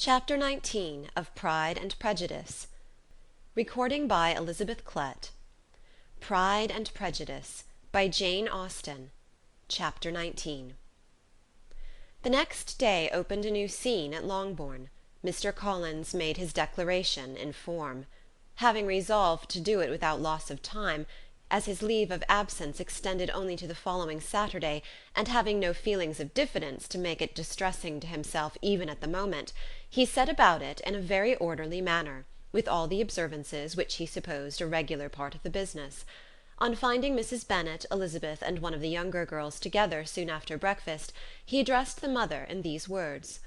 Chapter 19 of Pride and Prejudice. Recording by Elizabeth Klett. Pride and Prejudice by Jane Austen. Chapter 19. The next day opened a new scene at Longbourn. Mr. Collins made his declaration in form. Having resolved to do it without loss of time, as his leave of absence extended only to the following Saturday, and having no feelings of diffidence to make it distressing to himself even at the moment, he set about it in a very orderly manner, with all the observances which he supposed a regular part of the business. On finding Mrs. Bennett, Elizabeth, and one of the younger girls together soon after breakfast, he addressed the mother in these words: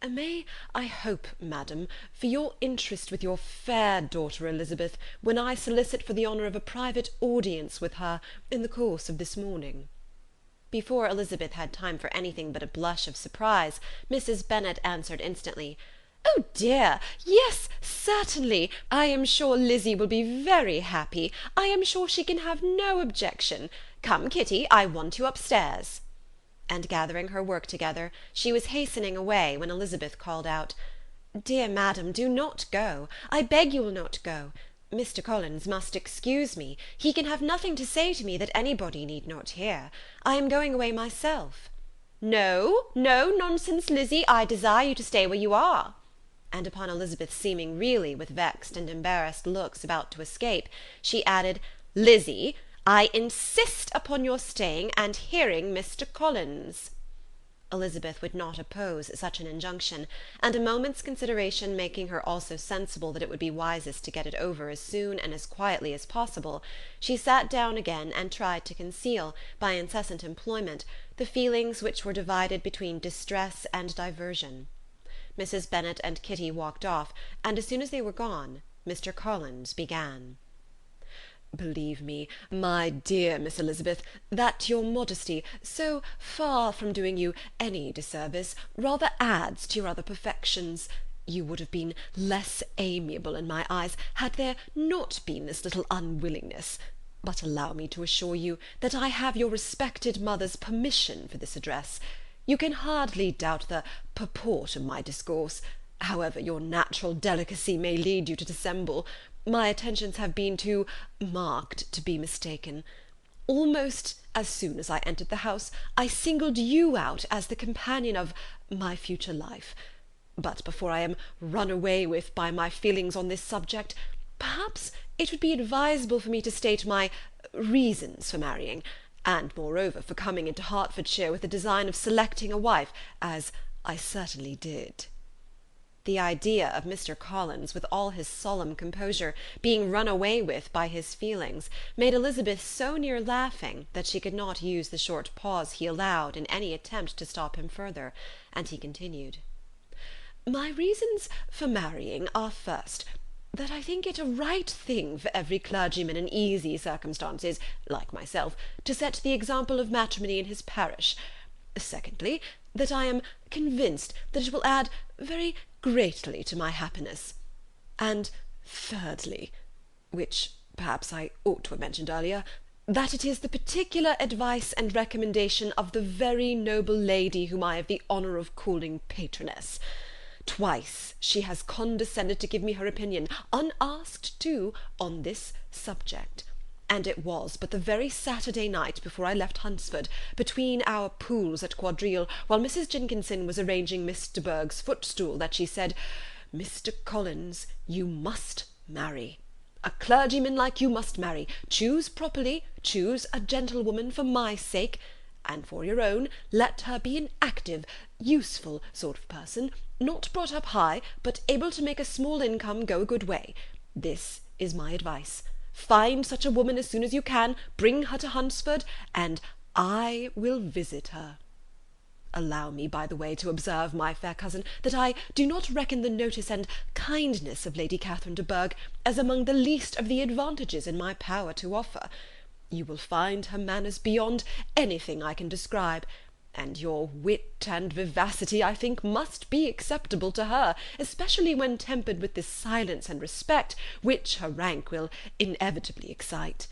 "May I hope, madam, for your interest with your fair daughter Elizabeth, when I solicit for the honour of a private audience with her in the course of this morning?" Before Elizabeth had time for anything but a blush of surprise, Mrs. Bennet answered instantly, "Oh dear, yes, certainly. I am sure Lizzie will be very happy. I am sure she can have no objection. Come, Kitty, I want you upstairs." And gathering her work together, she was hastening away when Elizabeth called out, "Dear madam, do not go. I beg you will not go. Mr. Collins must excuse me. He can have nothing to say to me that anybody need not hear. I am going away myself." "No, no nonsense, Lizzie. I desire you to stay where you are." And upon Elizabeth seeming really with vexed and embarrassed looks about to escape, she added, "Lizzie, I insist upon your staying and hearing Mr. Collins." Elizabeth would not oppose such an injunction, and a moment's consideration making her also sensible that it would be wisest to get it over as soon and as quietly as possible, she sat down again and tried to conceal, by incessant employment, the feelings which were divided between distress and diversion. Mrs. Bennet and Kitty walked off, and as soon as they were gone, Mr. Collins began. "Believe me, my dear Miss Elizabeth, that your modesty, so far from doing you any disservice, rather adds to your other perfections. You would have been less amiable in my eyes had there not been this little unwillingness. But allow me to assure you that I have your respected mother's permission for this address. You can hardly doubt the purport of my discourse. However your natural delicacy may lead you to dissemble, my attentions have been too marked to be mistaken. Almost as soon as I entered the house, I singled you out as the companion of my future life. But before I am run away with by my feelings on this subject, perhaps it would be advisable for me to state my reasons for marrying, and moreover for coming into Hertfordshire with the design of selecting a wife, as I certainly did." The idea of Mr. Collins, with all his solemn composure, being run away with by his feelings, made Elizabeth so near laughing that she could not use the short pause he allowed in any attempt to stop him further, and he continued, "My reasons for marrying are, first, that I think it a right thing for every clergyman in easy circumstances, like myself, to set the example of matrimony in his parish. Secondly, that I am convinced that it will add very greatly to my happiness. And thirdly, which perhaps I ought to have mentioned earlier, that it is the particular advice and recommendation of the very noble lady whom I have the honour of calling patroness. Twice she has condescended to give me her opinion, unasked too, on this subject. And it was but the very Saturday night before I left Hunsford, between our pools at quadrille, while Mrs. Jenkinson was arranging Miss de Bourgh's footstool, that she said, 'Mr. Collins, you must marry. A clergyman like you must marry. Choose properly, choose a gentlewoman for my sake, and for your own, let her be an active, useful sort of person, not brought up high, but able to make a small income go a good way. This is my advice. Find such a woman as soon as you can, bring her to Hunsford, and I will visit her. Allow me, by the way, to observe, my fair cousin, that I do not reckon the notice and kindness of Lady Catherine de Bourgh as among the least of the advantages in my power to offer. You will find her manners beyond anything I can describe, and your wit and vivacity, I think, must be acceptable to her, especially when tempered with this silence and respect, which her rank will inevitably excite.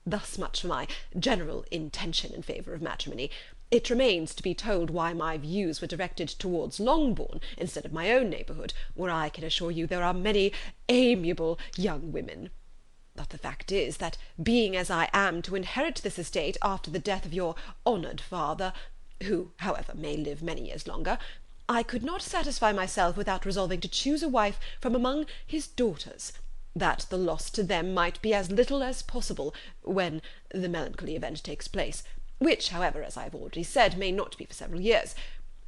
Thus much for my general intention in favour of matrimony. It remains to be told why my views were directed towards Longbourn instead of my own neighbourhood, where I can assure you there are many amiable young women. But the fact is, that being as I am to inherit this estate after the death of your honoured father, who, however, may live many years longer, I could not satisfy myself without resolving to choose a wife from among his daughters, that the loss to them might be as little as possible when the melancholy event takes place, which, however, as I have already said, may not be for several years.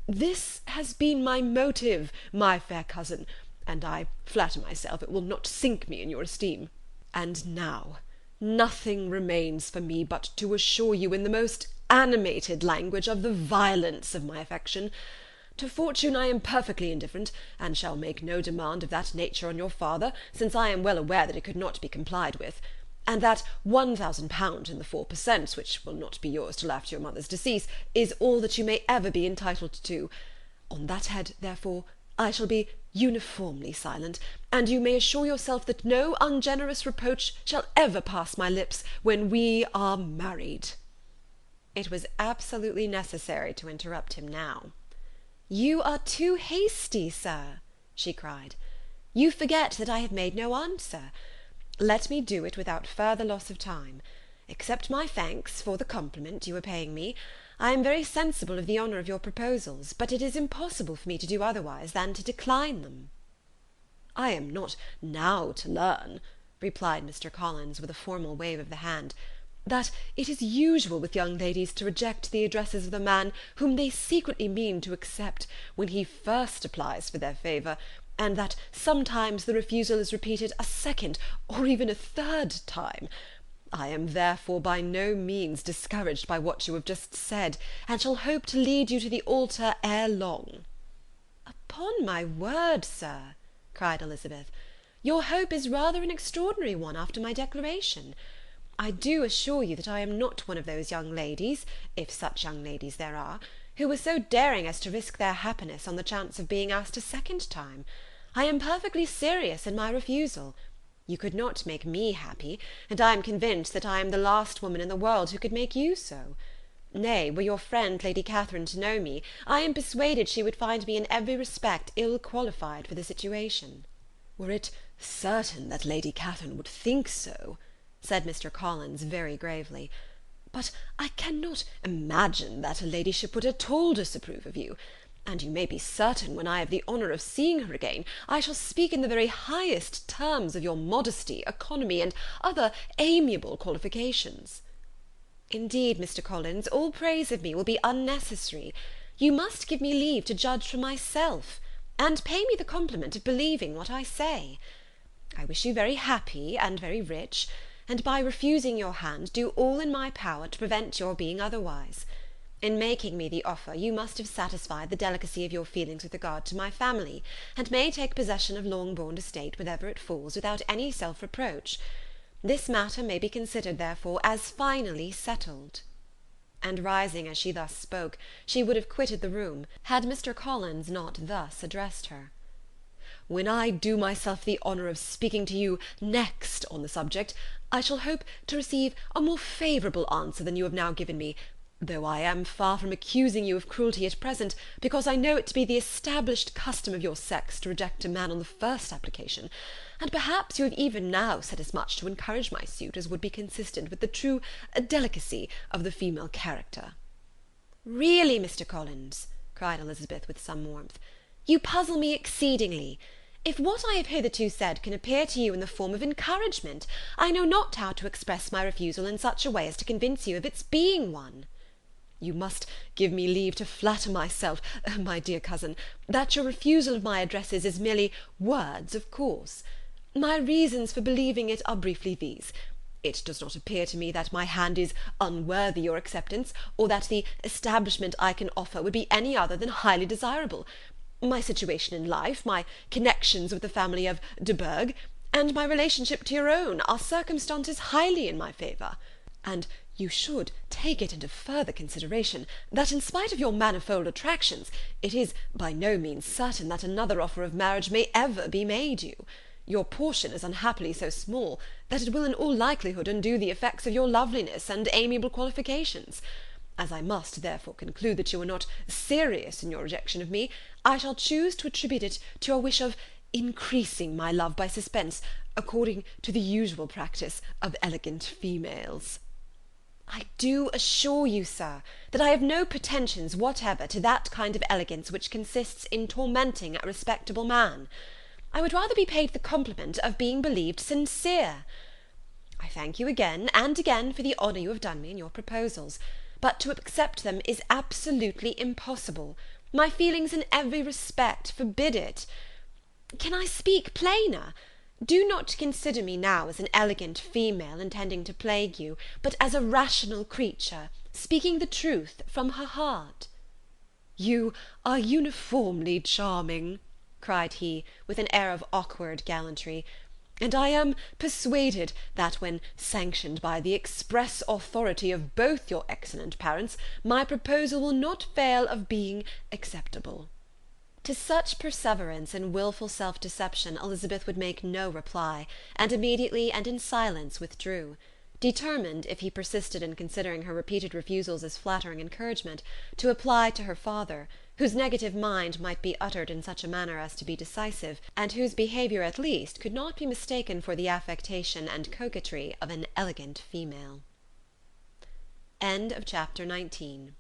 This has been my motive, my fair cousin, and I flatter myself it will not sink me in your esteem. And now nothing remains for me but to assure you in the most animated language of the violence of my affection. To fortune I am perfectly indifferent, and shall make no demand of that nature on your father, since I am well aware that it could not be complied with, and that £1,000 in the 4%, which will not be yours till after your mother's decease, is all that you may ever be entitled to. On that head, therefore, I shall be uniformly silent, and you may assure yourself that no ungenerous reproach shall ever pass my lips when we are married." It was absolutely necessary to interrupt him now. "You are too hasty, sir," she cried. "You forget that I have made no answer. Let me do it without further loss of time. Accept my thanks for the compliment you are paying me. I am very sensible of the honour of your proposals, but it is impossible for me to do otherwise than to decline them." "I am not now to learn," replied Mr. Collins, with a formal wave of the hand, "that it is usual with young ladies to reject the addresses of the man whom they secretly mean to accept, when he first applies for their favour, and that sometimes the refusal is repeated a second or even a third time. I am therefore by no means discouraged by what you have just said, and shall hope to lead you to the altar ere long." "Upon my word, sir," cried Elizabeth, "your hope is rather an extraordinary one after my declaration. I do assure you that I am not one of those young ladies, if such young ladies there are, who were so daring as to risk their happiness on the chance of being asked a second time. I am perfectly serious in my refusal. You could not make me happy, and I am convinced that I am the last woman in the world who could make you so. Nay, were your friend Lady Catherine to know me, I am persuaded she would find me in every respect ill qualified for the situation." "Were it certain that Lady Catherine would think so," said Mr. Collins very gravely, "but I cannot imagine that her ladyship would at all disapprove of you, and you may be certain when I have the honour of seeing her again, I shall speak in the very highest terms of your modesty, economy, and other amiable qualifications." "Indeed, Mr. Collins, all praise of me will be unnecessary. You must give me leave to judge for myself, and pay me the compliment of believing what I say. I wish you very happy and very rich, and by refusing your hand do all in my power to prevent your being otherwise. In making me the offer, you must have satisfied the delicacy of your feelings with regard to my family, and may take possession of Longbourn estate whenever it falls, without any self-reproach. This matter may be considered, therefore, as finally settled." And rising as she thus spoke, she would have quitted the room, had Mr. Collins not thus addressed her. "When I do myself the honour of speaking to you next on the subject, I shall hope to receive a more favourable answer than you have now given me, though I am far from accusing you of cruelty at present, because I know it to be the established custom of your sex to reject a man on the first application, and perhaps you have even now said as much to encourage my suit as would be consistent with the true delicacy of the female character." "Really, Mr. Collins," cried Elizabeth with some warmth, "you puzzle me exceedingly. If what I have hitherto said can appear to you in the form of encouragement, I know not how to express my refusal in such a way as to convince you of its being one." "You must give me leave to flatter myself, my dear cousin, that your refusal of my addresses is merely words of course. My reasons for believing it are briefly these. It does not appear to me that my hand is unworthy your acceptance, or that the establishment I can offer would be any other than highly desirable. My situation in life, my connections with the family of de Bourgh, and my relationship to your own, are circumstances highly in my favour. And you should take it into further consideration, that in spite of your manifold attractions, it is by no means certain that another offer of marriage may ever be made you. Your portion is unhappily so small, that it will in all likelihood undo the effects of your loveliness and amiable qualifications. As I must therefore conclude that you are not serious in your rejection of me, I shall choose to attribute it to your wish of increasing my love by suspense, according to the usual practice of elegant females. I do assure you, sir, that I have no pretensions whatever to that kind of elegance which consists in tormenting a respectable man. I would rather be paid the compliment of being believed sincere. I thank you again and again for the honour you have done me in your proposals, but to accept them is absolutely impossible. My feelings in every respect forbid it. Can I speak plainer? Do not consider me now as an elegant female intending to plague you, but as a rational creature, speaking the truth from her heart." "You are uniformly charming," cried he, with an air of awkward gallantry, "and I am persuaded that when sanctioned by the express authority of both your excellent parents, my proposal will not fail of being acceptable." To such perseverance in wilful self-deception Elizabeth would make no reply, and immediately and in silence withdrew, determined, if he persisted in considering her repeated refusals as flattering encouragement, to apply to her father, whose negative mind might be uttered in such a manner as to be decisive, and whose behaviour at least could not be mistaken for the affectation and coquetry of an elegant female. Chapter 20